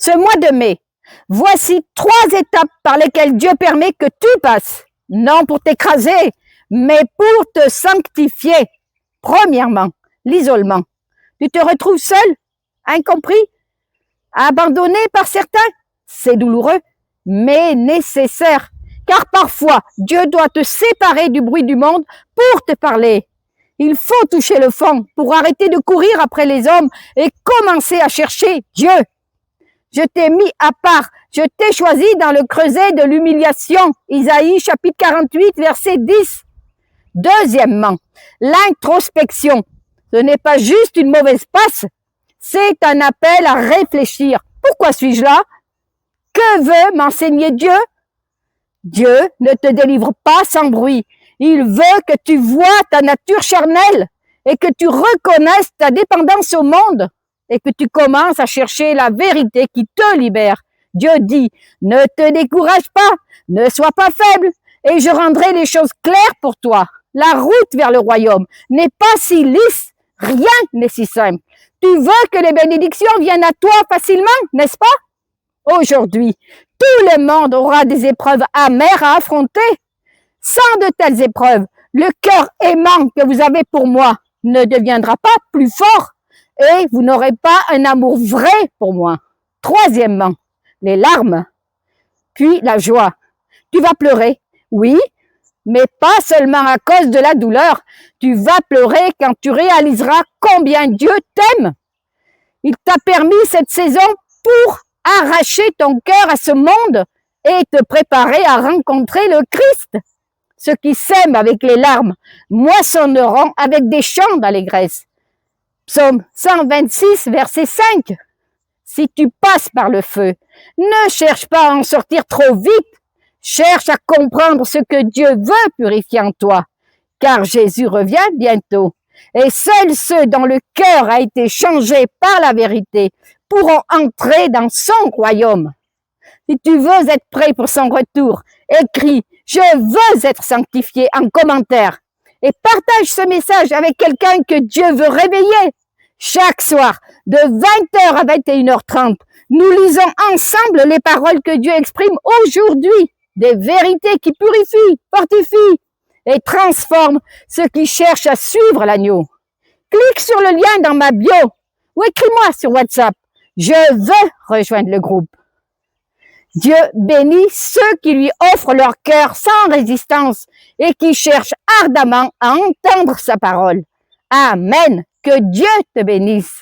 Ce mois de mai, voici 3 étapes par lesquelles Dieu permet que tu passes, non pour t'écraser, mais pour te sanctifier. Premièrement, l'isolement. Tu te retrouves seul, incompris, abandonné par certains. C'est douloureux, mais nécessaire, car parfois Dieu doit te séparer du bruit du monde pour te parler. Il faut toucher le fond pour arrêter de courir après les hommes et commencer à chercher Dieu. Je t'ai mis à part, je t'ai choisi dans le creuset de l'humiliation. Isaïe chapitre 48, verset 10. Deuxièmement, l'introspection. Ce n'est pas juste une mauvaise passe, c'est un appel à réfléchir. Pourquoi suis-je là? Que veut m'enseigner Dieu? Dieu ne te délivre pas sans bruit. Il veut que tu vois ta nature charnelle et que tu reconnaisses ta dépendance au monde et que tu commences à chercher la vérité qui te libère. Dieu dit, ne te décourage pas, ne sois pas faible et je rendrai les choses claires pour toi. La route vers le royaume n'est pas si lisse, rien n'est si simple. Tu veux que les bénédictions viennent à toi facilement, n'est-ce pas? Aujourd'hui, tout le monde aura des épreuves amères à affronter. Sans de telles épreuves, le cœur aimant que vous avez pour moi ne deviendra pas plus fort et vous n'aurez pas un amour vrai pour moi. Troisièmement, les larmes, puis la joie. Tu vas pleurer, oui, mais pas seulement à cause de la douleur. Tu vas pleurer quand tu réaliseras combien Dieu t'aime. Il t'a permis cette saison pour arracher ton cœur à ce monde et te préparer à rencontrer le Christ. Ceux qui sèment avec les larmes moissonneront avec des chants d'allégresse. Psaume 126, verset 5. Si tu passes par le feu, ne cherche pas à en sortir trop vite. Cherche à comprendre ce que Dieu veut purifier en toi, car Jésus revient bientôt. Et seuls ceux dont le cœur a été changé par la vérité pourront entrer dans son royaume. Si tu veux être prêt pour son retour, écris « Je veux être sanctifié » en commentaire et partage ce message avec quelqu'un que Dieu veut réveiller. Chaque soir, de 20h à 21h30, nous lisons ensemble les paroles que Dieu exprime aujourd'hui, des vérités qui purifient, fortifient et transforment ceux qui cherchent à suivre l'agneau. Clique sur le lien dans ma bio ou écris-moi sur WhatsApp. Je veux rejoindre le groupe. Dieu bénit ceux qui lui offrent leur cœur sans résistance et qui cherchent ardemment à entendre sa parole. Amen. Que Dieu te bénisse.